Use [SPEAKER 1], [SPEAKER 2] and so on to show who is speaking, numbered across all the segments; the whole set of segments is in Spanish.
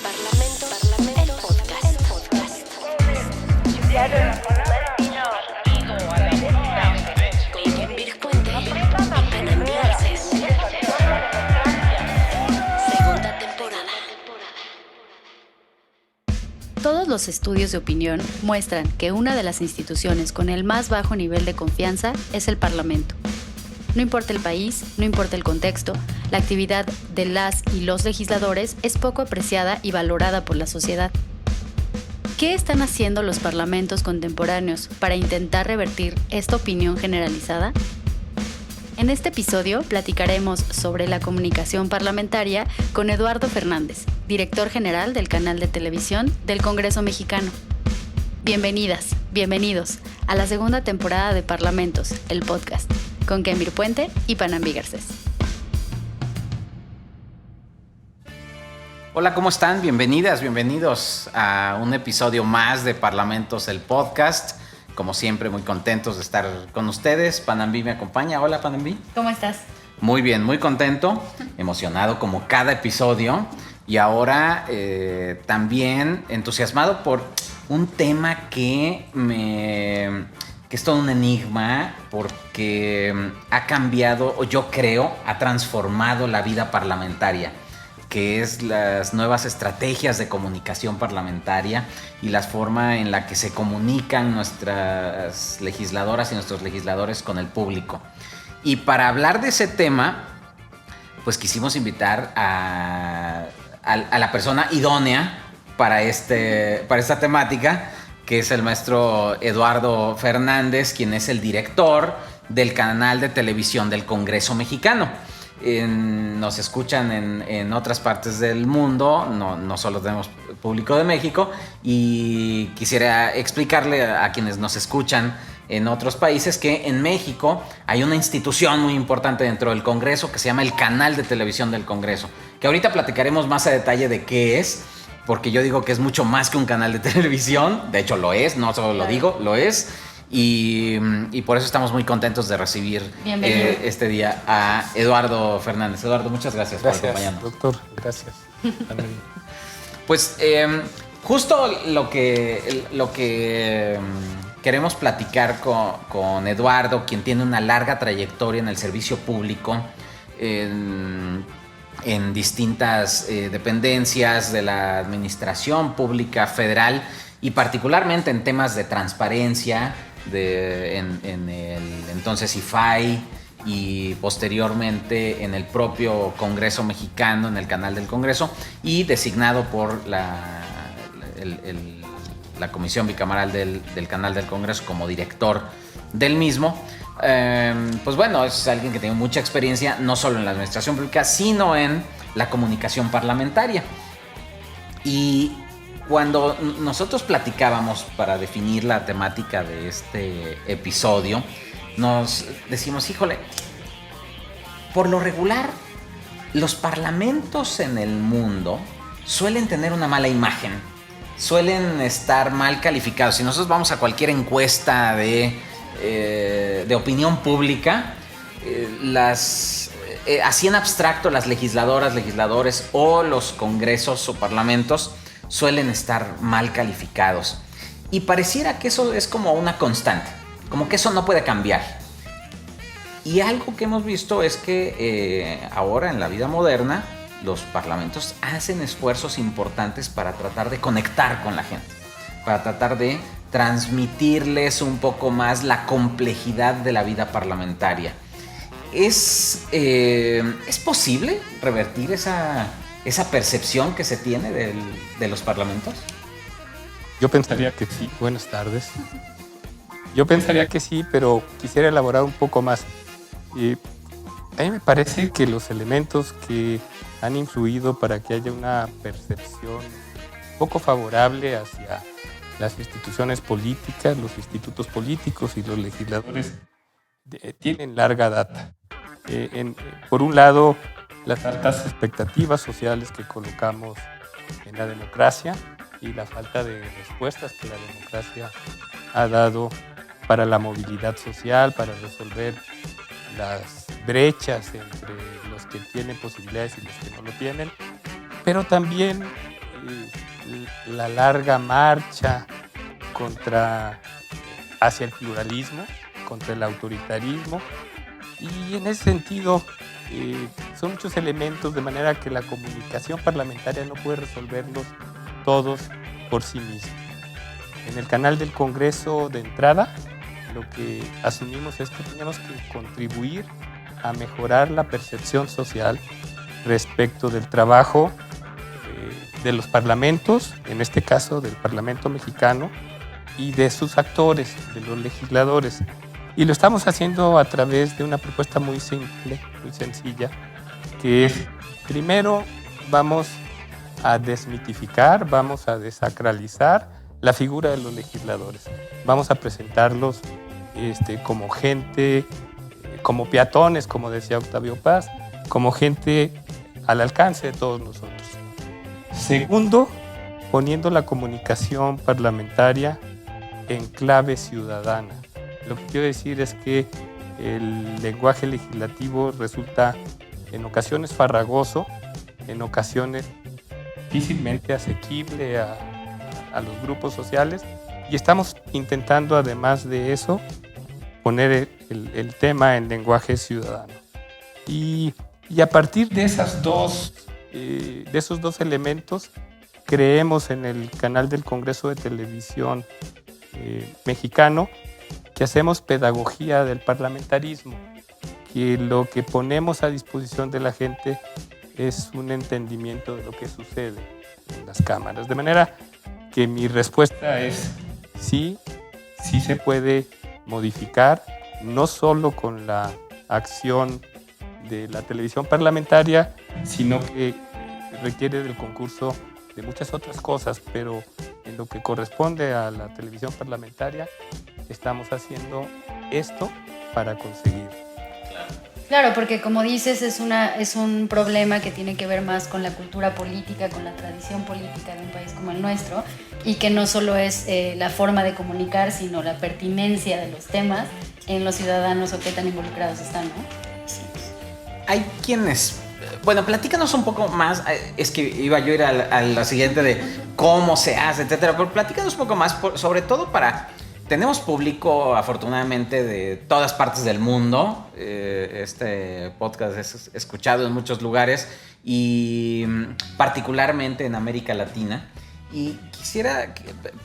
[SPEAKER 1] Parlamento, el podcast. Con Kenvir Puente y Panambi Garcés. Segunda temporada.
[SPEAKER 2] Todos los estudios de opinión muestran que una de las instituciones con el más bajo nivel de confianza es el Parlamento. No importa el país, no importa el contexto, la actividad de las y los legisladores es poco apreciada y valorada por la sociedad. ¿Qué están haciendo los parlamentos contemporáneos para intentar revertir esta opinión generalizada? En este episodio platicaremos sobre la comunicación parlamentaria con Eduardo Fernández, director general del canal de televisión del Congreso Mexicano. Bienvenidas, bienvenidos a la segunda temporada de Parlamentos, el podcast, con Kenvir Puente y Panambi Garcés.
[SPEAKER 3] Hola, ¿cómo están? Bienvenidas, bienvenidos a un episodio más de Parlamentos, el podcast. Como siempre, muy contentos de estar con ustedes. Panambi me acompaña. Hola, Panambi.
[SPEAKER 2] ¿Cómo estás?
[SPEAKER 3] Muy bien, muy contento, emocionado como cada episodio. Y ahora también entusiasmado por un tema que es todo un enigma porque ha cambiado, o yo creo, ha transformado la vida parlamentaria, que es las nuevas estrategias de comunicación parlamentaria y la forma en la que se comunican nuestras legisladoras y nuestros legisladores con el público. Y para hablar de ese tema, pues quisimos invitar a la persona idónea para esta temática, que es el maestro Eduardo Fernández, quien es el director del canal de televisión del Congreso Mexicano. Nos escuchan en otras partes del mundo, no solo tenemos público de México, y quisiera explicarle a quienes nos escuchan en otros países que en México hay una institución muy importante dentro del Congreso que se llama el Canal de Televisión del Congreso, que ahorita platicaremos más a detalle de qué es, porque yo digo que es mucho más que un canal de televisión. De hecho lo es, no solo lo digo, lo es. Y por eso estamos muy contentos de recibir este día a Eduardo Fernández. Eduardo, muchas gracias por acompañarnos.
[SPEAKER 4] Doctor, gracias.
[SPEAKER 3] Pues justo lo que queremos platicar con Eduardo, quien tiene una larga trayectoria en el servicio público, en distintas dependencias de la administración pública federal y particularmente en temas de transparencia, en el entonces IFAI y posteriormente en el propio Congreso Mexicano, en el canal del Congreso, y designado por la Comisión Bicameral del canal del Congreso como director del mismo. Pues bueno, es alguien que tiene mucha experiencia no solo en la administración pública, sino en la comunicación parlamentaria. Y cuando nosotros platicábamos para definir la temática de este episodio, nos decimos, híjole, por lo regular, los parlamentos en el mundo suelen tener una mala imagen, suelen estar mal calificados. Si nosotros vamos a cualquier encuesta de opinión pública, así en abstracto, las legisladoras, legisladores o los congresos o parlamentos suelen estar mal calificados. Y pareciera que eso es como una constante, como que eso no puede cambiar. Y algo que hemos visto es que ahora en la vida moderna los parlamentos hacen esfuerzos importantes para tratar de conectar con la gente, para tratar de transmitirles un poco más la complejidad de la vida parlamentaria. ¿Es posible revertir esa percepción que se tiene de los parlamentos?
[SPEAKER 4] Yo pensaría que sí. Buenas tardes. Yo pensaría que sí, pero quisiera elaborar un poco más. A mí me parece que los elementos que han influido para que haya una percepción poco favorable hacia las instituciones políticas, los institutos políticos y los legisladores tienen larga data. Por un lado, las altas expectativas sociales que colocamos en la democracia y la falta de respuestas que la democracia ha dado para la movilidad social, para resolver las brechas entre los que tienen posibilidades y los que no lo tienen, pero también la larga marcha hacia el pluralismo, contra el autoritarismo, y en ese sentido son muchos elementos, de manera que la comunicación parlamentaria no puede resolverlos todos por sí misma. En el canal del Congreso, de entrada, lo que asumimos es que tenemos que contribuir a mejorar la percepción social respecto del trabajo de los parlamentos, en este caso del Parlamento mexicano, y de sus actores, de los legisladores. Y lo estamos haciendo a través de una propuesta muy simple, muy sencilla, que es, primero, vamos a desmitificar, vamos a desacralizar la figura de los legisladores. Vamos a presentarlos como gente, como peatones, como decía Octavio Paz, como gente al alcance de todos nosotros. Segundo, poniendo la comunicación parlamentaria en clave ciudadana. Lo que quiero decir es que el lenguaje legislativo resulta en ocasiones farragoso, en ocasiones difícilmente asequible a los grupos sociales, y estamos intentando, además de eso, poner el tema en lenguaje ciudadano. Y a partir de esos dos elementos, creemos en el canal del Congreso de Televisión mexicano que hacemos pedagogía del parlamentarismo, que lo que ponemos a disposición de la gente es un entendimiento de lo que sucede en las cámaras. De manera que mi respuesta es sí se puede modificar, no solo con la acción de la televisión parlamentaria, sino que requiere del concurso de muchas otras cosas, pero en lo que corresponde a la televisión parlamentaria, estamos haciendo esto para conseguir.
[SPEAKER 2] Claro, porque como dices, es un problema que tiene que ver más con la cultura política, con la tradición política de un país como el nuestro, y que no solo es la forma de comunicar, sino la pertinencia de los temas en los ciudadanos o qué tan involucrados están, ¿no? Sí.
[SPEAKER 3] Hay quienes... Bueno, platícanos un poco más, es que iba yo a ir a la siguiente de cómo se hace, etcétera, pero platícanos un poco más, sobre todo tenemos público afortunadamente de todas partes del mundo, este podcast es escuchado en muchos lugares y particularmente en América Latina, y quisiera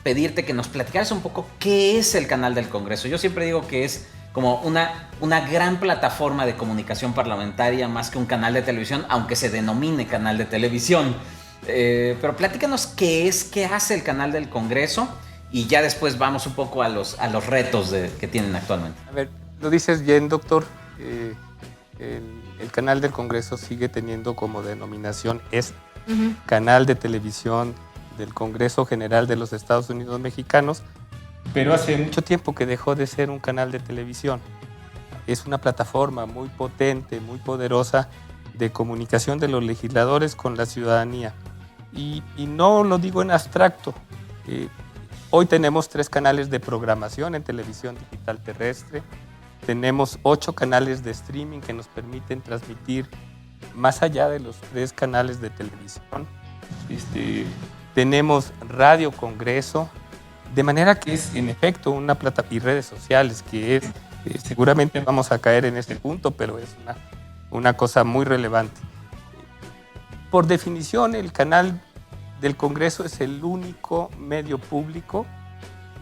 [SPEAKER 3] pedirte que nos platicaras un poco qué es el canal del Congreso. Yo siempre digo que es como una gran plataforma de comunicación parlamentaria más que un canal de televisión, aunque se denomine canal de televisión. Pero platícanos qué hace el canal del Congreso y ya después vamos un poco a los retos que tienen actualmente.
[SPEAKER 4] A ver, lo dices bien, doctor. El canal del Congreso sigue teniendo como denominación Canal de Televisión del Congreso General de los Estados Unidos Mexicanos, pero hace mucho tiempo que dejó de ser un canal de televisión. Es una plataforma muy potente, muy poderosa de comunicación de los legisladores con la ciudadanía. Y no lo digo en abstracto. Hoy tenemos 3 canales de programación en televisión digital terrestre. Tenemos 8 canales de streaming que nos permiten transmitir más allá de los 3 canales de televisión. Tenemos Radio Congreso, de manera que es en efecto una plataforma, y redes sociales, que es, seguramente vamos a caer en este punto, pero es una cosa muy relevante. Por definición, el canal del Congreso es el único medio público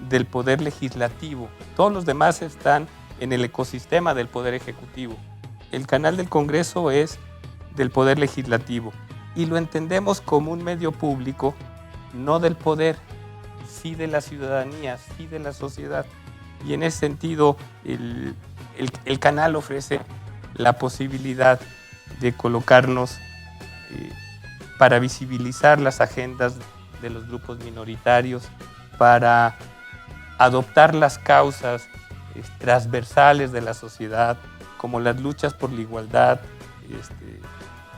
[SPEAKER 4] del poder legislativo. Todos los demás están en el ecosistema del poder ejecutivo. El canal del Congreso es del poder legislativo y lo entendemos como un medio público, no del poder, sí de la ciudadanía, sí de la sociedad. Y en ese sentido, el canal ofrece la posibilidad de colocarnos para visibilizar las agendas de los grupos minoritarios, para adoptar las causas transversales de la sociedad, como las luchas por la igualdad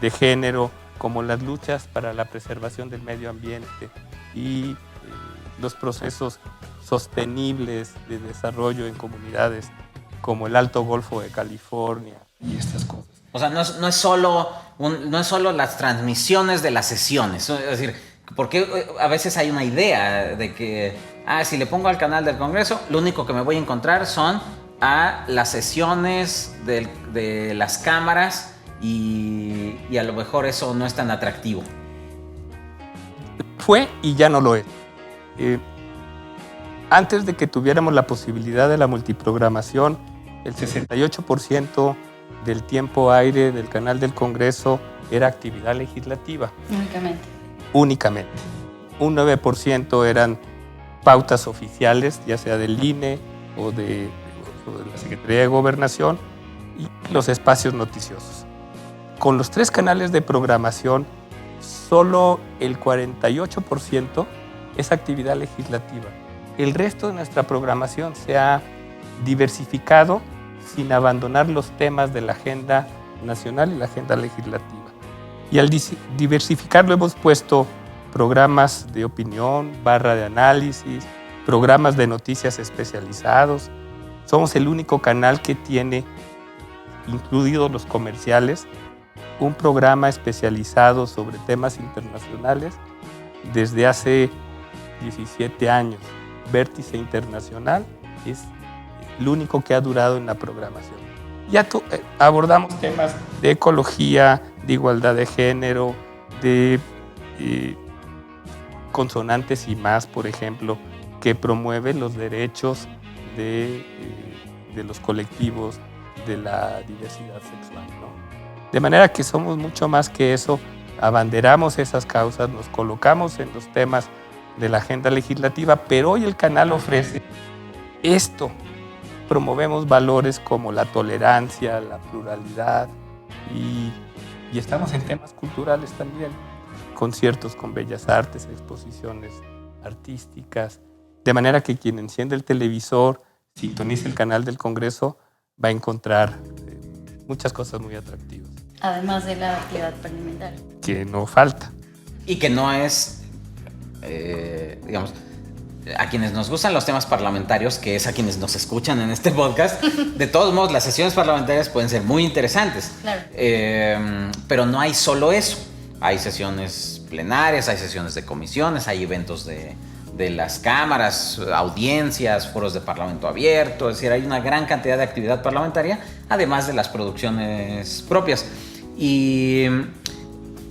[SPEAKER 4] de género, como las luchas para la preservación del medio ambiente y los procesos sostenibles de desarrollo en comunidades como el Alto Golfo de California y estas cosas.
[SPEAKER 3] O sea, no es solo las transmisiones de las sesiones, es decir, Porque a veces hay una idea de que, si le pongo al canal del Congreso, lo único que me voy a encontrar son a las sesiones de las cámaras y a lo mejor eso no es tan atractivo.
[SPEAKER 4] Fue y ya no lo es. Antes de que tuviéramos la posibilidad de la multiprogramación, el 68% del tiempo aire del canal del Congreso era actividad legislativa. Únicamente. Un 9% eran pautas oficiales, ya sea del INE o de la Secretaría de Gobernación, y los espacios noticiosos. Con los 3 canales de programación, solo el 48% es actividad legislativa. El resto de nuestra programación se ha diversificado sin abandonar los temas de la agenda nacional y la agenda legislativa. Y al diversificarlo hemos puesto programas de opinión, barra de análisis, programas de noticias especializados. Somos el único canal que tiene, incluidos los comerciales, un programa especializado sobre temas internacionales desde hace 17 años. Vértice Internacional es el único que ha durado en la programación. Ya abordamos temas de ecología, de igualdad de género, de consonantes y más, por ejemplo, que promueve los derechos de los colectivos de la diversidad sexual, ¿no? De manera que somos mucho más que eso, abanderamos esas causas, nos colocamos en los temas de la agenda legislativa, pero hoy el canal ofrece esto. Promovemos valores como la tolerancia, la pluralidad y estamos en temas culturales también, conciertos con bellas artes, exposiciones artísticas, de manera que quien enciende el televisor, sintoniza el canal del Congreso, va a encontrar muchas cosas muy atractivas.
[SPEAKER 2] Además de la actividad parlamentaria.
[SPEAKER 4] Que no falta.
[SPEAKER 3] Y que no es, digamos, a quienes nos gustan los temas parlamentarios, que es a quienes nos escuchan en este podcast, de todos modos las sesiones parlamentarias pueden ser muy interesantes.
[SPEAKER 2] Claro.
[SPEAKER 3] Pero no hay solo eso. Hay sesiones plenarias, hay sesiones de comisiones, hay eventos de las cámaras, audiencias, foros de parlamento abierto. Es decir, hay una gran cantidad de actividad parlamentaria, además de las producciones propias. Y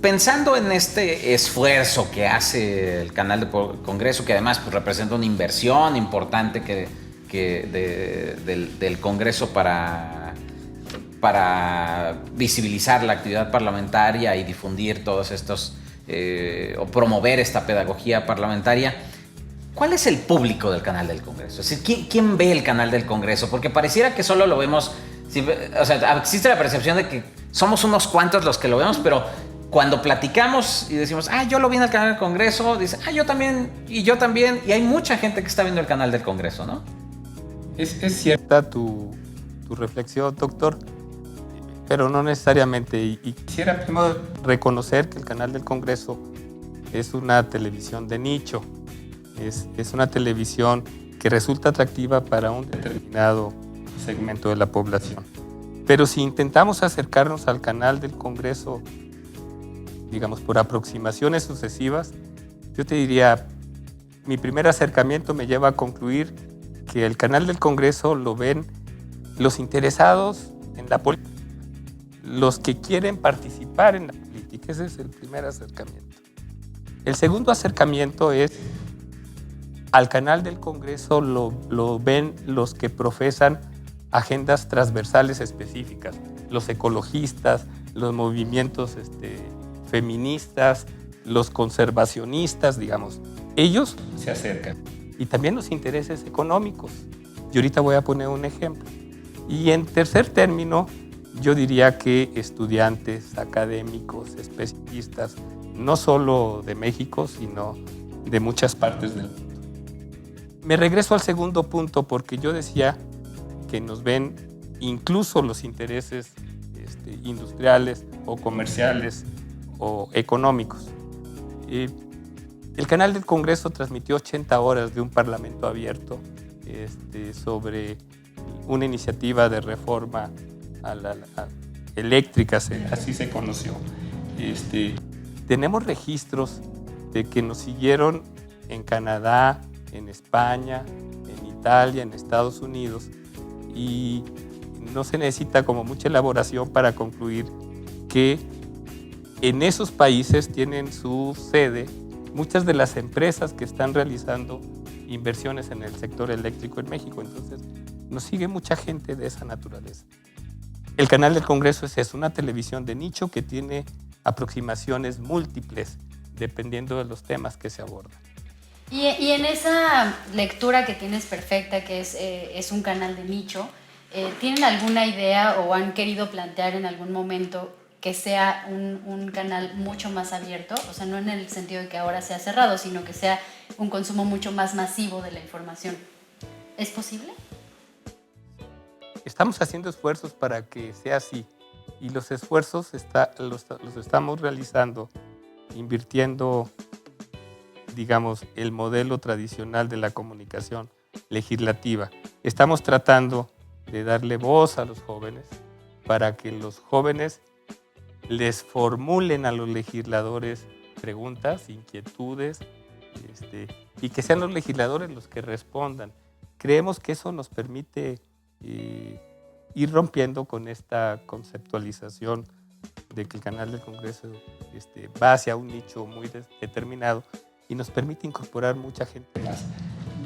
[SPEAKER 3] pensando en este esfuerzo que hace el canal de Congreso, que además pues, representa una inversión importante del Congreso para visibilizar la actividad parlamentaria y difundir todos estos, o promover esta pedagogía parlamentaria, ¿cuál es el público del canal del Congreso? Es decir, ¿quién ve el canal del Congreso? Porque pareciera que solo lo vemos, o sea, existe la percepción de que somos unos cuantos los que lo vemos, pero cuando platicamos y decimos, yo lo vi en el canal del Congreso, dice, yo también, y hay mucha gente que está viendo el canal del Congreso, ¿no?
[SPEAKER 4] Es cierta tu reflexión, doctor, pero no necesariamente. Y quisiera primero reconocer que el canal del Congreso es una televisión de nicho, es una televisión que resulta atractiva para un determinado segmento de la población. Pero si intentamos acercarnos al canal del Congreso, digamos, por aproximaciones sucesivas, yo te diría, mi primer acercamiento me lleva a concluir que el canal del Congreso lo ven los interesados en la política, los que quieren participar en la política. Ese es el primer acercamiento. El segundo acercamiento es, al canal del Congreso lo ven los que profesan agendas transversales específicas, los ecologistas, los movimientos feministas, los conservacionistas, digamos. Ellos se acercan. Y también los intereses económicos. Y ahorita voy a poner un ejemplo. Y en tercer término, yo diría que estudiantes, académicos, especialistas, no solo de México, sino de muchas partes del mundo. Me regreso al segundo punto porque yo decía que nos ven incluso los intereses industriales o comerciales o económicos. El canal del Congreso transmitió 80 horas de un parlamento abierto sobre una iniciativa de reforma eléctrica, así se conoció. Tenemos registros que nos siguieron en Canadá, en España, en Italia, en Estados Unidos, y no se necesita como mucha elaboración para concluir que en esos países tienen su sede muchas de las empresas que están realizando inversiones en el sector eléctrico en México. Entonces, nos sigue mucha gente de esa naturaleza. El canal del Congreso es una televisión de nicho que tiene aproximaciones múltiples dependiendo de los temas que se abordan.
[SPEAKER 2] Y en esa lectura que tienes perfecta, que es un canal de nicho, ¿tienen alguna idea o han querido plantear en algún momento que sea un canal mucho más abierto? O sea, no en el sentido de que ahora sea cerrado, sino que sea un consumo mucho más masivo de la información. ¿Es posible?
[SPEAKER 4] Estamos haciendo esfuerzos para que sea así, y los esfuerzos los estamos realizando invirtiendo, digamos, el modelo tradicional de la comunicación legislativa. Estamos tratando de darle voz a los jóvenes para que los jóvenes les formulen a los legisladores preguntas, inquietudes, y que sean los legisladores los que respondan. Creemos que eso nos permite ir rompiendo con esta conceptualización de que el canal del Congreso va hacia un nicho muy determinado y nos permite incorporar mucha gente más.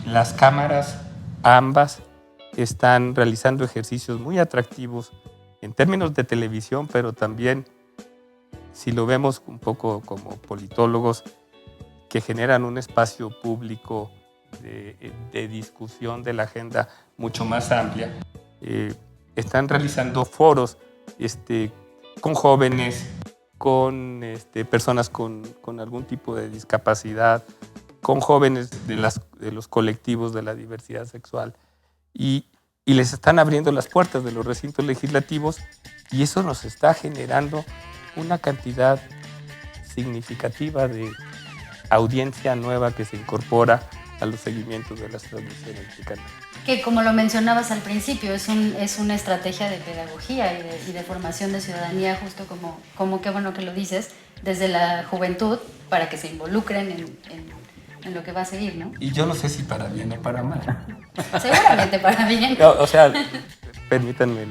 [SPEAKER 4] Las cámaras, ambas, están realizando ejercicios muy atractivos en términos de televisión, pero también, si lo vemos un poco como politólogos, que generan un espacio público de discusión de la agenda mucho más amplia. Están realizando foros con jóvenes, con personas con algún tipo de discapacidad, con jóvenes de los colectivos de la diversidad sexual, y les están abriendo las puertas de los recintos legislativos, y eso nos está generando una cantidad significativa de audiencia nueva que se incorpora a los seguimientos de las transmisiones de canal.
[SPEAKER 2] Que como lo mencionabas al principio, es una estrategia de pedagogía y de formación de ciudadanía, justo como qué bueno que lo dices, desde la juventud, para que se involucren en lo que va a seguir, ¿no?
[SPEAKER 4] Y yo no sé si para bien o para mal.
[SPEAKER 2] Seguramente para bien.
[SPEAKER 4] No, o sea, permítanme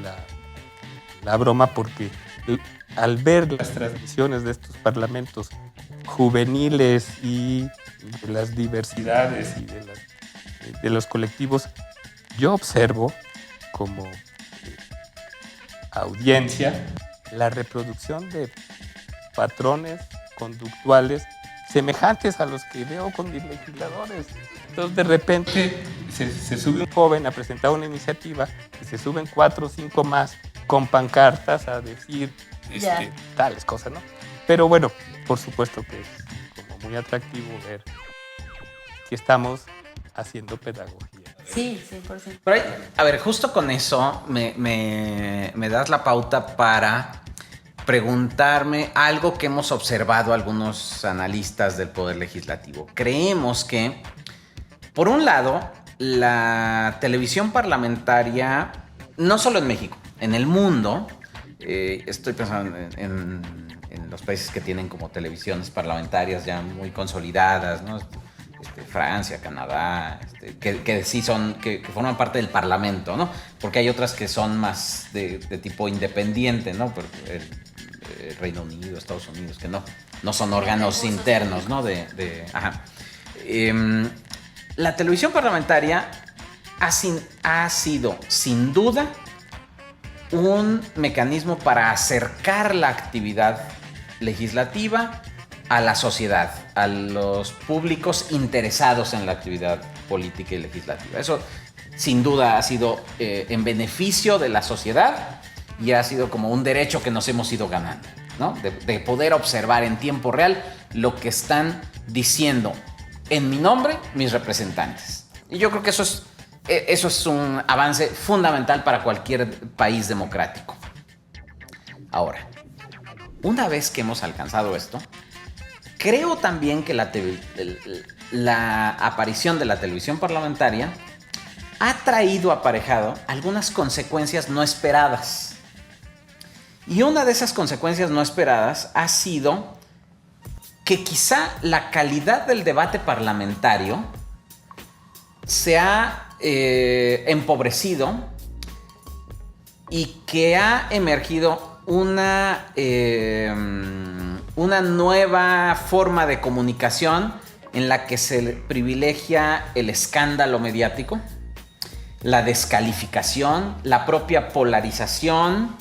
[SPEAKER 4] la broma, porque al ver las transmisiones de estos parlamentos juveniles y de las diversidades y de los colectivos, yo observo como audiencia la reproducción de patrones conductuales semejantes a los que veo con mis legisladores. Entonces, de repente, se sube un joven a presentar una iniciativa y se suben 4 o 5 más con pancartas a decir tales cosas, ¿no? Pero bueno, por supuesto que es como muy atractivo ver que estamos haciendo pedagogía.
[SPEAKER 2] Sí, 100%.
[SPEAKER 3] Pero a ver, justo con eso me das la pauta para preguntarme algo que hemos observado algunos analistas del Poder Legislativo. Creemos que, por un lado, la televisión parlamentaria, no solo en México, en el mundo, estoy pensando en los países que tienen como televisiones parlamentarias ya muy consolidadas, ¿no? Francia, Canadá, que sí son, que forman parte del Parlamento, ¿no? Porque hay otras que son más de tipo independiente, ¿no? El Reino Unido, Estados Unidos, que no son órganos internos, ¿no? La televisión parlamentaria ha sido, sin duda, un mecanismo para acercar la actividad legislativa a la sociedad, a los públicos interesados en la actividad política y legislativa. Eso, sin duda, ha sido en beneficio de la sociedad y ha sido como un derecho que nos hemos ido ganando, ¿no? De poder observar en tiempo real lo que están diciendo en mi nombre mis representantes. Y yo creo que eso es un avance fundamental para cualquier país democrático. Ahora, una vez que hemos alcanzado esto, creo también que la aparición de la televisión parlamentaria ha traído aparejado algunas consecuencias no esperadas. Y una de esas consecuencias no esperadas ha sido que quizá la calidad del debate parlamentario se ha empobrecido y que ha emergido una nueva forma de comunicación en la que se privilegia el escándalo mediático, la descalificación, la propia polarización,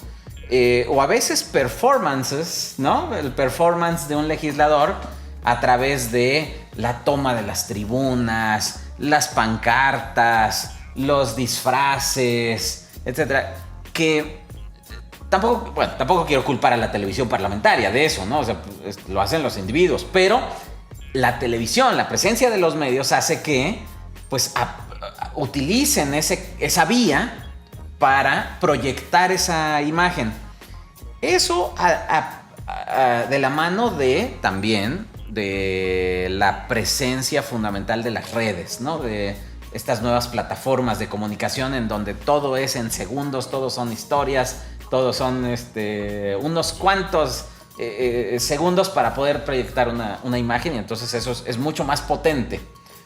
[SPEAKER 3] o a veces performances, ¿no? El performance de un legislador a través de la toma de las tribunas, las pancartas, los disfraces, etcétera, que tampoco quiero culpar a la televisión parlamentaria de eso, ¿no? O sea, lo hacen los individuos, pero la televisión, la presencia de los medios hace que, pues, utilicen esa vía para proyectar esa imagen. Eso de la mano también de la presencia fundamental de las redes, ¿no? De estas nuevas plataformas de comunicación en donde todo es en segundos, todos son historias, todos son unos cuantos segundos para poder proyectar una imagen, y entonces eso es mucho más potente.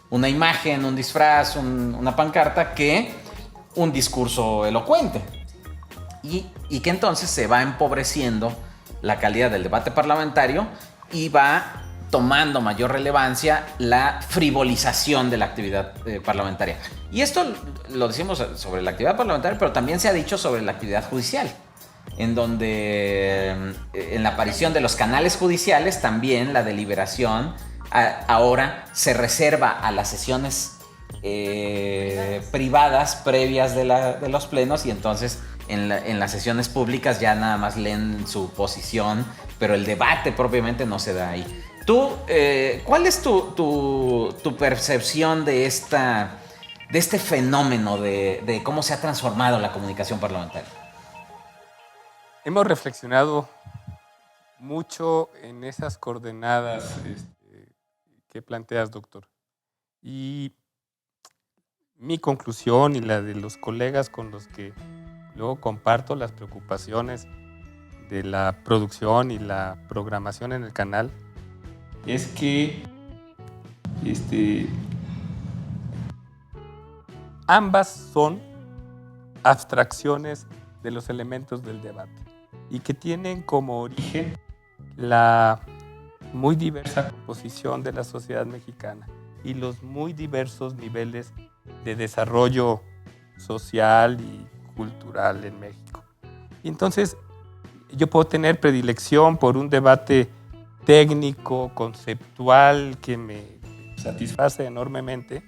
[SPEAKER 3] Una imagen, un disfraz, una pancarta que un discurso elocuente. Y que entonces se va empobreciendo la calidad del debate parlamentario y va tomando mayor relevancia la frivolización de la actividad parlamentaria. Y esto lo decimos sobre la actividad parlamentaria, pero también se ha dicho sobre la actividad judicial, en donde en la aparición de los canales judiciales también la deliberación ahora se reserva a las sesiones privadas previas de los plenos, y entonces en las sesiones públicas ya nada más leen su posición, pero el debate propiamente no se da ahí. Tú, ¿cuál es tu percepción de este fenómeno de cómo se ha transformado la comunicación parlamentaria?
[SPEAKER 4] Hemos reflexionado mucho en esas coordenadas que planteas, doctor. Y mi conclusión y la de los colegas con los que luego comparto las preocupaciones de la producción y la programación en el canal es que ambas son abstracciones de los elementos del debate y que tienen como origen la muy diversa composición de la sociedad mexicana y los muy diversos niveles de desarrollo social y cultural en México. Y entonces yo puedo tener predilección por un debate técnico, conceptual, que me satisface enormemente,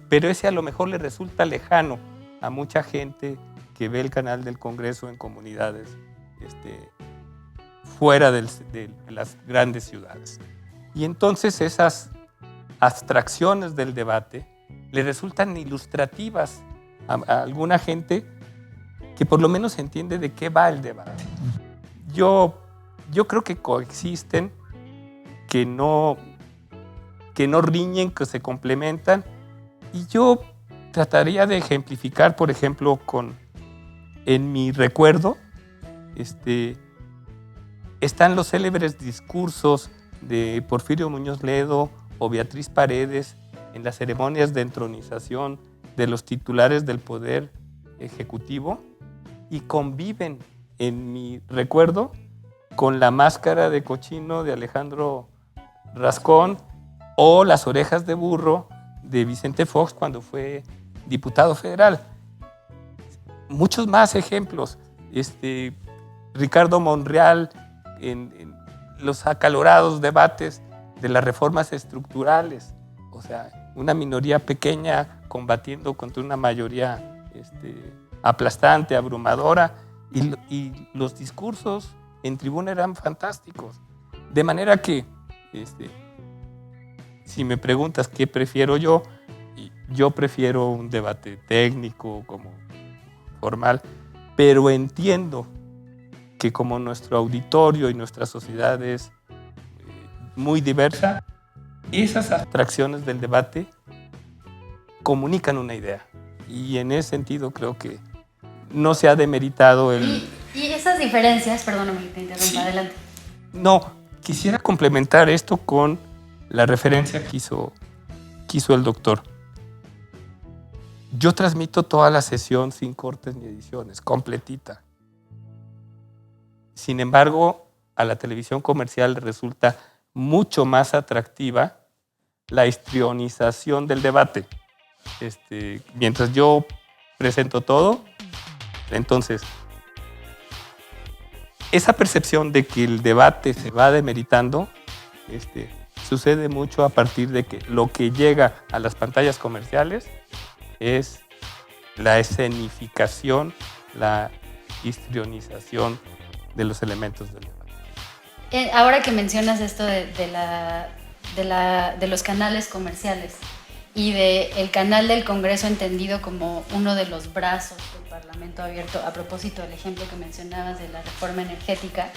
[SPEAKER 4] pero ese a lo mejor le resulta lejano a mucha gente que ve el canal del Congreso en comunidades fuera de las grandes ciudades. Y entonces esas abstracciones del debate le resultan ilustrativas a alguna gente que por lo menos entiende de qué va el debate. Yo creo que coexisten, que no riñen, que se complementan, y yo trataría de ejemplificar, por ejemplo, en mi recuerdo, están los célebres discursos de Porfirio Muñoz Ledo o Beatriz Paredes en las ceremonias de entronización de los titulares del Poder Ejecutivo, y conviven en mi recuerdo con la máscara de cochino de Alejandro Rascón o las orejas de burro de Vicente Fox cuando fue diputado federal. Muchos más ejemplos. Ricardo Monreal en los acalorados debates de las reformas estructurales. O sea, una minoría pequeña combatiendo contra una mayoría aplastante, abrumadora, y los discursos en tribuna eran fantásticos. De manera que, si me preguntas qué prefiero yo prefiero un debate técnico, como formal, pero entiendo que como nuestro auditorio y nuestra sociedad es muy diversa, esas abstracciones del debate comunican una idea. Y en ese sentido creo que no se ha demeritado el...
[SPEAKER 2] Y esas diferencias, perdóname que te interrumpa, sí. Adelante.
[SPEAKER 4] No, quisiera complementar esto con la referencia que hizo el doctor. Yo transmito toda la sesión sin cortes ni ediciones, completita. Sin embargo, a la televisión comercial resulta mucho más atractiva la histrionización del debate. Mientras yo presento todo, entonces, esa percepción de que el debate se va demeritando, sucede mucho a partir de que lo que llega a las pantallas comerciales es la escenificación, la histrionización de los elementos del debate.
[SPEAKER 2] Ahora que mencionas esto de los canales comerciales y del canal del Congreso entendido como uno de los brazos del Parlamento abierto, a propósito del ejemplo que mencionabas de la reforma energética,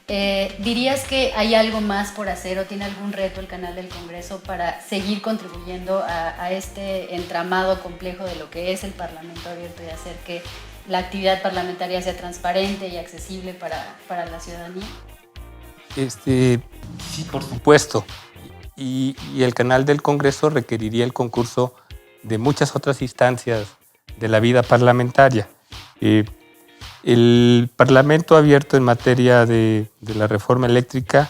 [SPEAKER 2] ¿dirías que hay algo más por hacer o tiene algún reto el canal del Congreso para seguir contribuyendo a este entramado complejo de lo que es el Parlamento abierto y hacer que la actividad parlamentaria sea transparente y accesible para la ciudadanía?
[SPEAKER 4] Sí, por supuesto. Y el canal del Congreso requeriría el concurso de muchas otras instancias de la vida parlamentaria. El Parlamento abierto en materia de la reforma eléctrica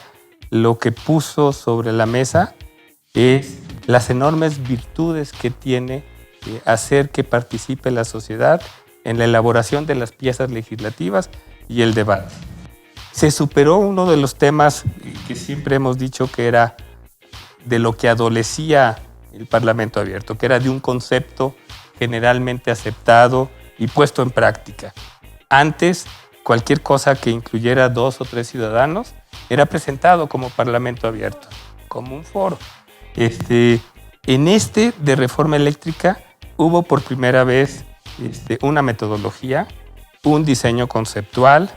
[SPEAKER 4] lo que puso sobre la mesa es las enormes virtudes que tiene hacer que participe la sociedad en la elaboración de las piezas legislativas y el debate. Se superó uno de los temas que siempre hemos dicho que era de lo que adolecía el Parlamento abierto, que era de un concepto generalmente aceptado y puesto en práctica. Antes, cualquier cosa que incluyera 2 o 3 ciudadanos era presentado como Parlamento abierto, como un foro. En de reforma eléctrica hubo por primera vez una metodología, un diseño conceptual,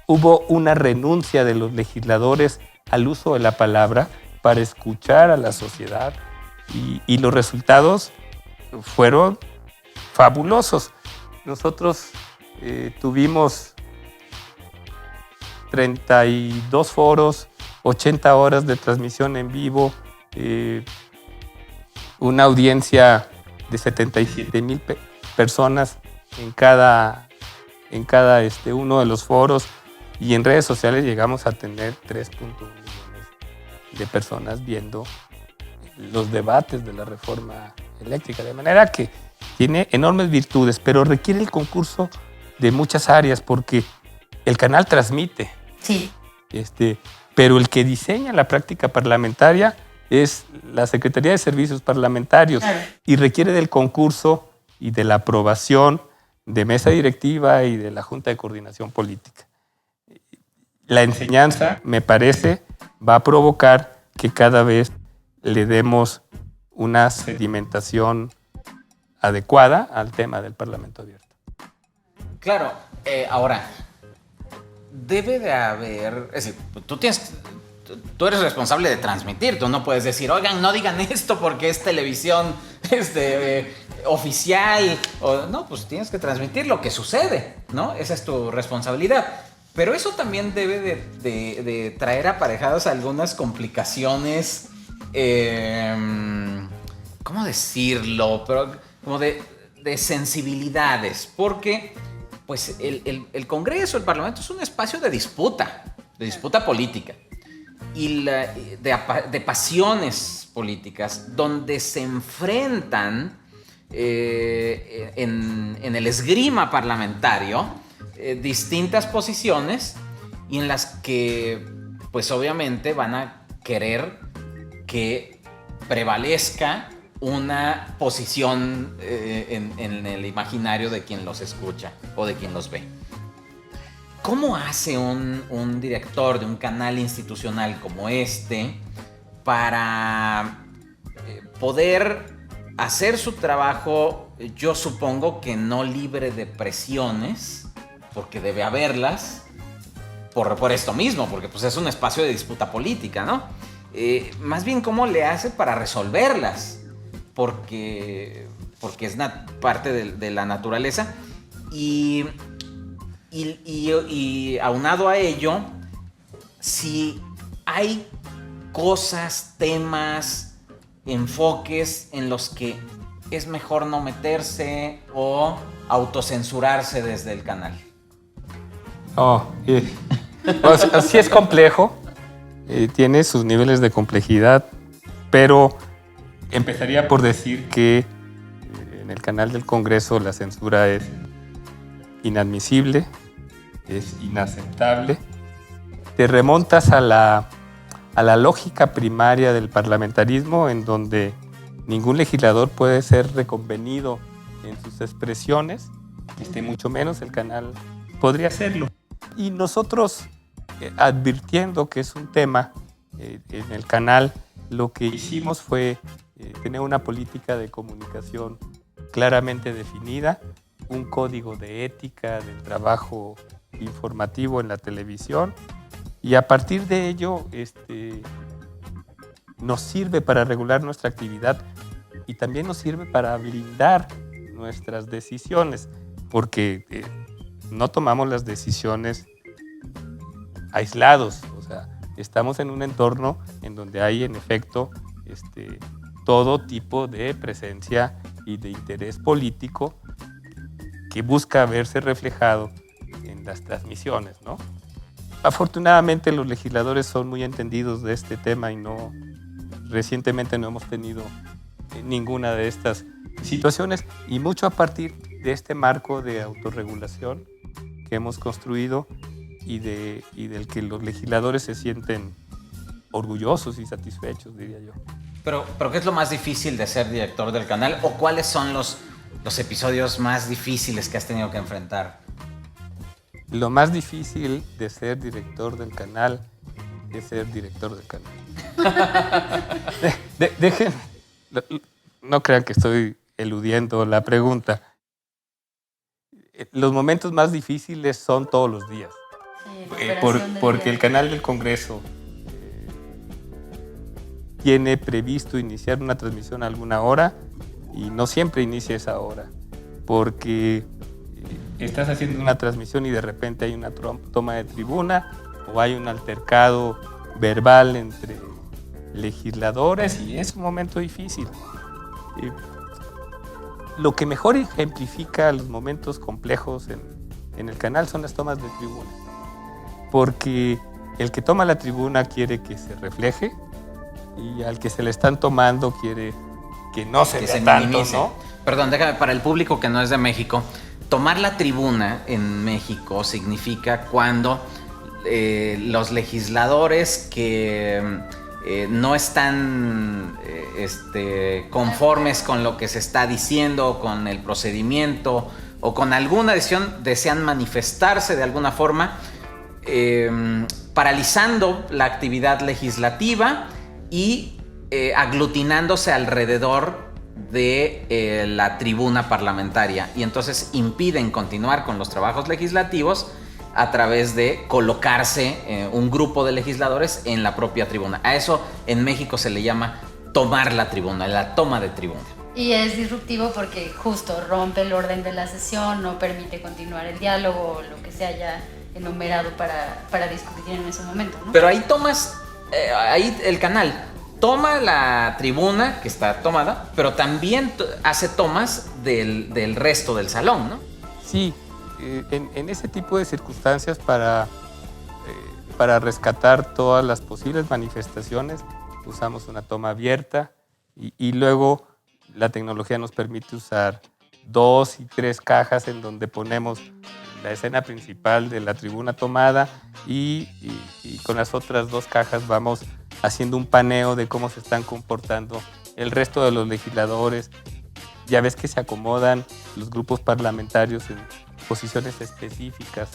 [SPEAKER 4] hubo una renuncia de los legisladores al uso de la palabra para escuchar a la sociedad y los resultados fueron fabulosos. Nosotros tuvimos 32 foros, 80 horas de transmisión en vivo, una audiencia de 77,000 personas en cada uno de los foros, y en redes sociales llegamos a tener 3.1 millones de personas viendo los debates de la reforma eléctrica, de manera que tiene enormes virtudes, pero requiere el concurso de muchas áreas porque el canal transmite.
[SPEAKER 2] Sí.
[SPEAKER 4] Pero el que diseña la práctica parlamentaria es la Secretaría de Servicios Parlamentarios, claro, y requiere del concurso y de la aprobación de mesa directiva y de la Junta de Coordinación Política. La enseñanza, me parece, va a provocar que cada vez le demos una sedimentación adecuada al tema del Parlamento abierto.
[SPEAKER 3] Claro, ahora, debe de haber, es decir, tú eres responsable de transmitir, tú no puedes decir, oigan, no digan esto porque es televisión oficial, no, pues tienes que transmitir lo que sucede, ¿no? Esa es tu responsabilidad. Pero eso también debe de traer aparejadas algunas complicaciones, ¿cómo decirlo? Pero como de sensibilidades, porque pues el Congreso, el Parlamento es un espacio de disputa política y de pasiones políticas donde se enfrentan en el esgrima parlamentario distintas posiciones y en las que pues obviamente van a querer que prevalezca una posición en el imaginario de quien los escucha o de quien los ve. ¿Cómo hace un director de un canal institucional como para poder hacer su trabajo, yo supongo que no libre de presiones, porque debe haberlas, por esto mismo, porque pues es un espacio de disputa política, ¿no? Más bien, ¿cómo le hace para resolverlas? Porque es parte de la naturaleza. Y aunado a ello, si hay cosas, temas, enfoques en los que es mejor no meterse o autocensurarse desde el canal.
[SPEAKER 4] Pues, sí es complejo, tiene sus niveles de complejidad, pero empezaría por decir que en el canal del Congreso la censura es inadmisible, es inaceptable. Te remontas a la lógica primaria del parlamentarismo, en donde ningún legislador puede ser reconvenido en sus expresiones, mucho menos el canal podría hacerlo. Y nosotros, advirtiendo que es un tema en el canal, lo que hicimos fue tener una política de comunicación claramente definida, un código de ética del trabajo informativo en la televisión, y a partir de ello nos sirve para regular nuestra actividad y también nos sirve para blindar nuestras decisiones, porque no tomamos las decisiones aislados, o sea, estamos en un entorno en donde hay en efecto todo tipo de presencia y de interés político que busca verse reflejado en las transmisiones, ¿no? Afortunadamente los legisladores son muy entendidos de este tema y recientemente no hemos tenido ninguna de estas situaciones, y mucho a partir de este marco de autorregulación que hemos construido y del que los legisladores se sienten orgullosos y satisfechos, diría yo.
[SPEAKER 3] Pero ¿qué es lo más difícil de ser director del canal? ¿O cuáles son los episodios más difíciles que has tenido que enfrentar?
[SPEAKER 4] Lo más difícil de ser director del canal es ser director del canal. Dejen, no crean que estoy eludiendo la pregunta. Los momentos más difíciles son todos los días. Porque el canal del Congreso tiene previsto iniciar una transmisión a alguna hora y no siempre inicia esa hora, porque estás haciendo una transmisión y de repente hay una toma de tribuna o hay un altercado verbal entre legisladores y es un momento difícil. Lo que mejor ejemplifica los momentos complejos en el canal son las tomas de tribuna, porque el que toma la tribuna quiere que se refleje y al que se le están tomando quiere que no se vea tanto, ¿no?
[SPEAKER 3] Perdón, déjame, para el público que no es de México, tomar la tribuna en México significa cuando los legisladores que no están conformes con lo que se está diciendo, con el procedimiento o con alguna decisión, desean manifestarse de alguna forma, paralizando la actividad legislativa y aglutinándose alrededor de la tribuna parlamentaria, y entonces impiden continuar con los trabajos legislativos a través de colocarse un grupo de legisladores en la propia tribuna. A eso en México se le llama tomar la tribuna, la toma de tribuna.
[SPEAKER 2] Y es disruptivo porque justo rompe el orden de la sesión, no permite continuar el diálogo o lo que se haya enumerado para discutir en ese momento, ¿no?
[SPEAKER 3] Pero ahí tomas, ahí el canal toma la tribuna que está tomada, pero también hace tomas del resto del salón, ¿no?
[SPEAKER 4] Sí, en ese tipo de circunstancias para rescatar todas las posibles manifestaciones usamos una toma abierta y luego la tecnología nos permite usar 2 y 3 cajas en donde ponemos la escena principal de la tribuna tomada y con las otras 2 cajas vamos haciendo un paneo de cómo se están comportando el resto de los legisladores. Ya ves que se acomodan los grupos parlamentarios en posiciones específicas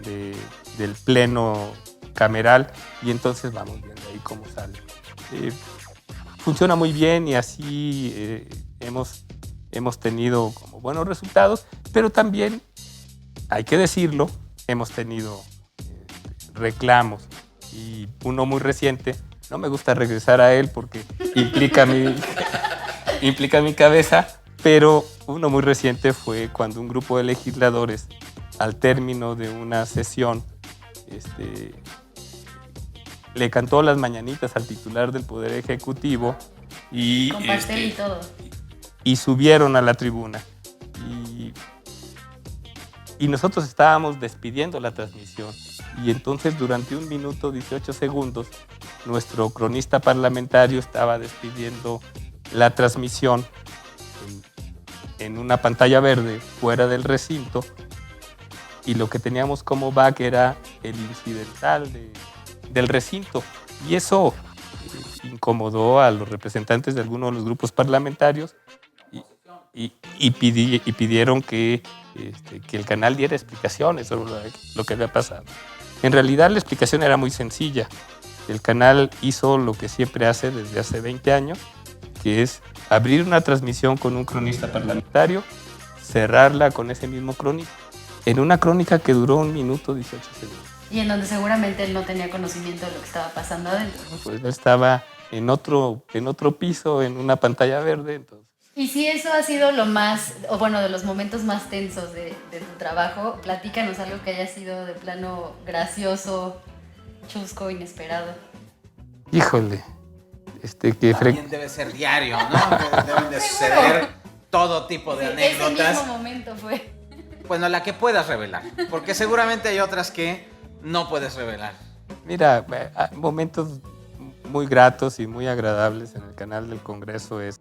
[SPEAKER 4] del pleno cameral y entonces vamos viendo ahí cómo sale. Funciona muy bien y así hemos tenido como buenos resultados, pero también, hay que decirlo, hemos tenido reclamos y uno muy reciente. No me gusta regresar a él porque implica mi cabeza, pero uno muy reciente fue cuando un grupo de legisladores, al término de una sesión, le cantó las mañanitas al titular del Poder Ejecutivo y,
[SPEAKER 2] Con pastel y todo.
[SPEAKER 4] y subieron a la tribuna. Y nosotros estábamos despidiendo la transmisión. Y entonces durante 1 minuto 18 segundos, nuestro cronista parlamentario estaba despidiendo la transmisión en una pantalla verde fuera del recinto, y lo que teníamos como back era el incidental del recinto. Y eso incomodó a los representantes de algunos de los grupos parlamentarios y pidieron que el canal diera explicaciones sobre lo que había pasado. En realidad la explicación era muy sencilla. El canal hizo lo que siempre hace desde hace 20 años, que es abrir una transmisión con un cronista parlamentario, cerrarla con ese mismo cronista, en una crónica que duró 1 minuto 18 segundos.
[SPEAKER 2] Y en donde seguramente él no tenía conocimiento de lo que estaba pasando adentro.
[SPEAKER 4] Pues él estaba en otro piso, en una pantalla verde. Entonces.
[SPEAKER 2] Y si eso ha sido lo más, o bueno, de los momentos más tensos de tu trabajo, platícanos algo que haya sido de plano gracioso, chusco, inesperado.
[SPEAKER 4] Híjole.
[SPEAKER 3] También debe ser diario, ¿no? Deben de suceder todo tipo de anécdotas.
[SPEAKER 2] Ese mismo momento fue.
[SPEAKER 3] Bueno, la que puedas revelar, porque seguramente hay otras que no puedes revelar.
[SPEAKER 4] Mira, momentos muy gratos y muy agradables en el canal del Congreso es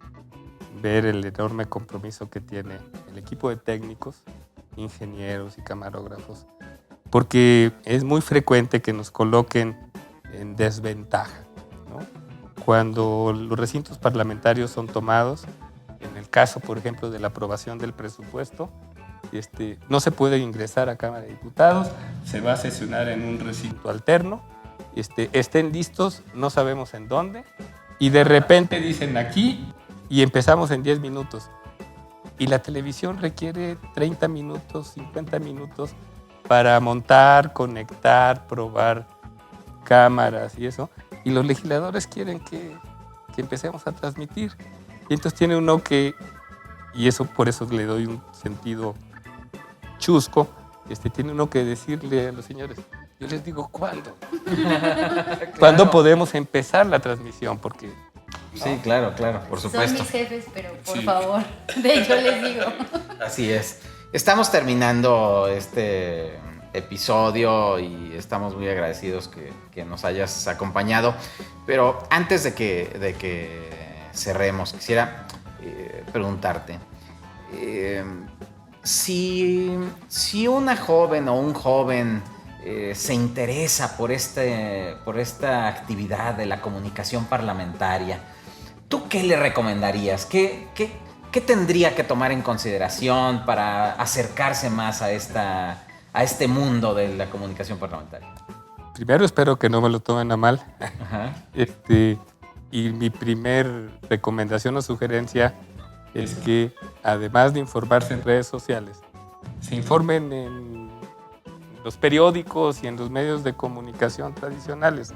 [SPEAKER 4] ver el enorme compromiso que tiene el equipo de técnicos, ingenieros y camarógrafos, porque es muy frecuente que nos coloquen en desventaja, ¿no? Cuando los recintos parlamentarios son tomados, en el caso, por ejemplo, de la aprobación del presupuesto, no se puede ingresar a Cámara de Diputados, se va a sesionar en un recinto alterno, estén listos, no sabemos en dónde, y de repente dicen aquí y empezamos en 10 minutos. Y la televisión requiere 30 minutos, 50 minutos para montar, conectar, probar cámaras y eso. Y los legisladores quieren que empecemos a transmitir. Y entonces tiene uno que, y eso por eso le doy un sentido chusco, tiene uno que decirle a los señores, yo les digo, ¿cuándo? Claro. ¿Cuándo podemos empezar la transmisión? Porque...
[SPEAKER 3] Sí, claro, por supuesto.
[SPEAKER 2] Son mis jefes, pero por favor, de hecho les digo.
[SPEAKER 3] Así es. Estamos terminando este episodio y estamos muy agradecidos que nos hayas acompañado. Pero antes de que cerremos, quisiera preguntarte, si una joven o un joven se interesa por esta actividad de la comunicación parlamentaria, ¿tú qué le recomendarías? ¿Qué tendría que tomar en consideración para acercarse más a este mundo de la comunicación parlamentaria?
[SPEAKER 4] Primero, espero que no me lo tomen a mal.
[SPEAKER 3] Ajá.
[SPEAKER 4] Y mi primer recomendación o sugerencia es que, además de informarse en redes sociales, se informen en los periódicos y en los medios de comunicación tradicionales.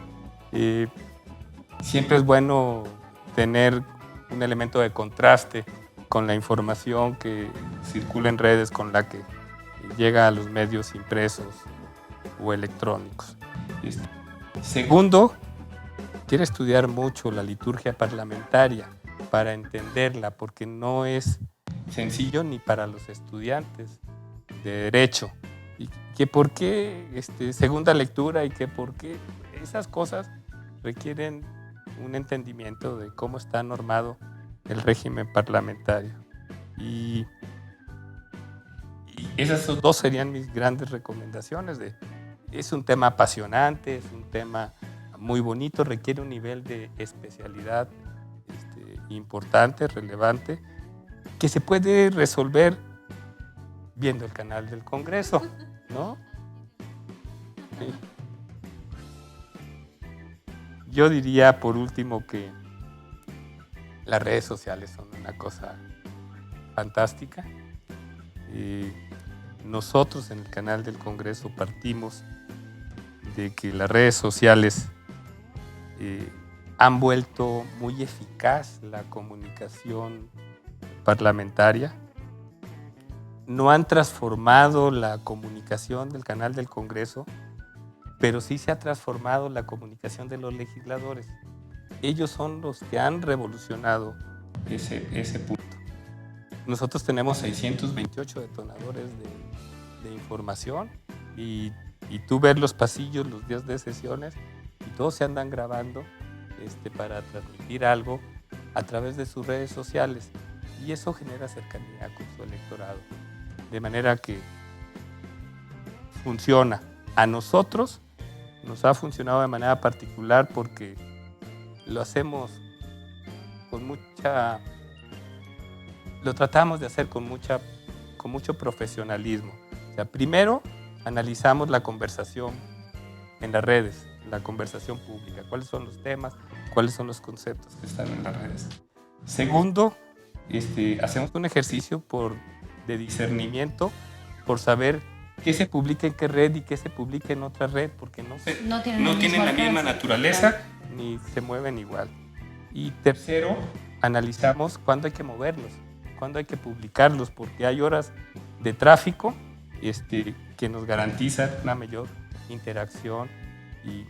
[SPEAKER 4] Siempre es bueno tener un elemento de contraste con la información que circula en redes, con la que llega a los medios impresos o electrónicos. Segundo, quiero estudiar mucho la liturgia parlamentaria para entenderla, porque no es sencillo ni para los estudiantes de Derecho. Y que por qué segunda lectura y que por qué esas cosas requieren un entendimiento de cómo está normado el régimen parlamentario. Y esas dos serían mis grandes recomendaciones. Es un tema apasionante, es un tema muy bonito, requiere un nivel de especialidad importante, relevante, que se puede resolver viendo el canal del Congreso, ¿no? Sí. Yo diría, por último, que las redes sociales son una cosa fantástica. Nosotros en el canal del Congreso partimos de que las redes sociales han vuelto muy eficaz la comunicación parlamentaria. No han transformado la comunicación del canal del Congreso, pero sí se ha transformado la comunicación de los legisladores. Ellos son los que han revolucionado ese punto. Nosotros tenemos 628 detonadores de información y tú ves los pasillos los días de sesiones y todos se andan grabando para transmitir algo a través de sus redes sociales, y eso genera cercanía con su electorado, de manera que funciona. A nosotros nos ha funcionado de manera particular porque lo hacemos lo tratamos de hacer con mucho profesionalismo. O sea, primero analizamos la conversación en las redes, la conversación pública, cuáles son los temas, cuáles son los conceptos que están en las redes. Segundo, hacemos un ejercicio de discernimiento por saber qué se publica en qué red y qué se publica en otra red, porque no tienen la misma naturaleza ni se mueven igual. Y tercero, analizamos cuándo hay que moverlos, cuándo hay que publicarlos, porque hay horas de tráfico que nos garantizan una mayor interacción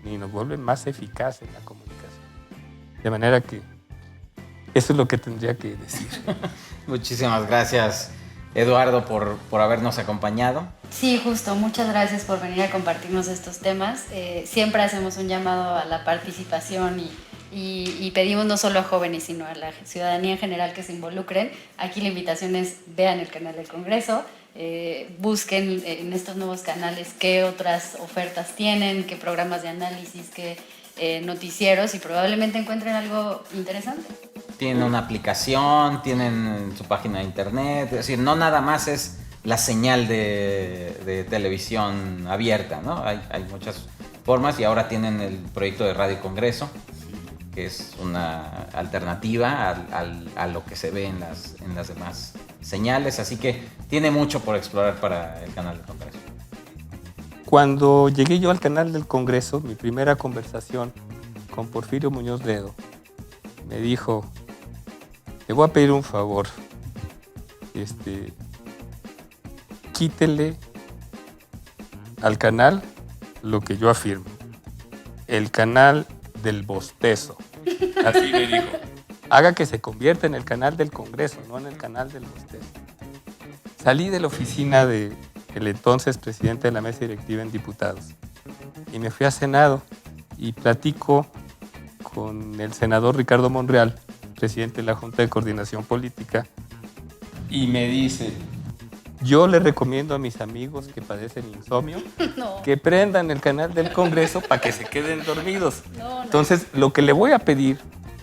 [SPEAKER 4] y nos vuelven más eficaces en la comunicación. De manera que eso es lo que tendría que decir.
[SPEAKER 3] Muchísimas gracias, Eduardo, por habernos acompañado.
[SPEAKER 2] Sí, justo. Muchas gracias por venir a compartirnos estos temas. Siempre hacemos un llamado a la participación y pedimos no solo a jóvenes, sino a la ciudadanía en general que se involucren. Aquí la invitación es: vean el canal del Congreso, busquen en estos nuevos canales qué otras ofertas tienen, qué programas de análisis, qué noticieros, y probablemente encuentren algo interesante.
[SPEAKER 3] Tienen una aplicación, tienen su página de internet, es decir, no nada más es la señal de televisión abierta, ¿no? Hay muchas formas, y ahora tienen el proyecto de Radio Congreso, que es una alternativa a lo que se ve en las demás señales, así que tiene mucho por explorar para el canal del Congreso.
[SPEAKER 4] Cuando llegué yo al canal del Congreso, mi primera conversación con Porfirio Muñoz Ledo, me dijo: le voy a pedir un favor, quítele al canal lo que yo afirmo, el canal del bostezo. Así me dijo. Haga que se convierta en el canal del Congreso, no en el canal del bostezo. Salí de la oficina del entonces presidente de la mesa directiva en Diputados y me fui a Senado y platico con el senador Ricardo Monreal, presidente de la Junta de Coordinación Política, y me dice: yo le recomiendo a mis amigos que padecen insomnio que prendan el canal del Congreso para que se queden dormidos. Entonces, lo que le voy a pedir,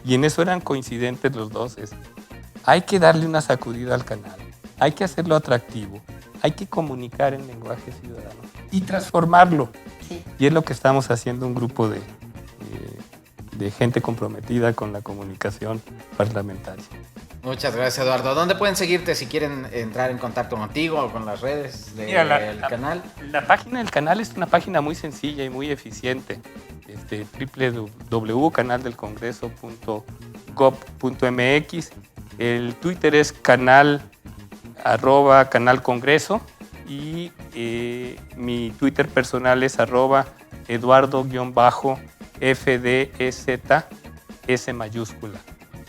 [SPEAKER 4] y en eso eran coincidentes los dos, es: hay que darle una sacudida al canal, hay que hacerlo atractivo, hay que comunicar en lenguaje ciudadano y transformarlo. Sí. Y es lo que estamos haciendo un grupo de gente comprometida con la comunicación parlamentaria.
[SPEAKER 3] Muchas gracias, Eduardo. ¿Dónde pueden seguirte si quieren entrar en contacto contigo o con las redes del canal?
[SPEAKER 4] La página del canal es una página muy sencilla y muy eficiente. www.canaldelcongreso.gov.mx. El Twitter es @canalcongreso y mi Twitter personal es @Eduardo_FDEZ S mayúscula.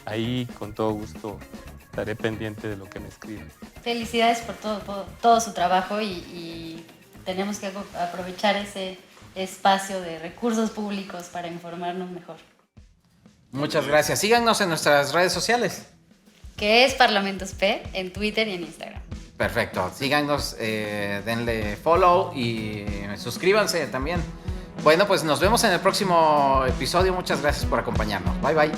[SPEAKER 4] Ahí con todo gusto estaré pendiente de lo que me escriben.
[SPEAKER 2] Felicidades por todo su trabajo y tenemos que aprovechar ese espacio de recursos públicos para informarnos mejor.
[SPEAKER 3] Muchas gracias. Síganos en nuestras redes sociales,
[SPEAKER 2] que es Parlamentos P en Twitter y en Instagram.
[SPEAKER 3] Perfecto. Síganos, denle follow y suscríbanse también. Bueno, pues nos vemos en el próximo episodio. Muchas gracias por acompañarnos. Bye, bye.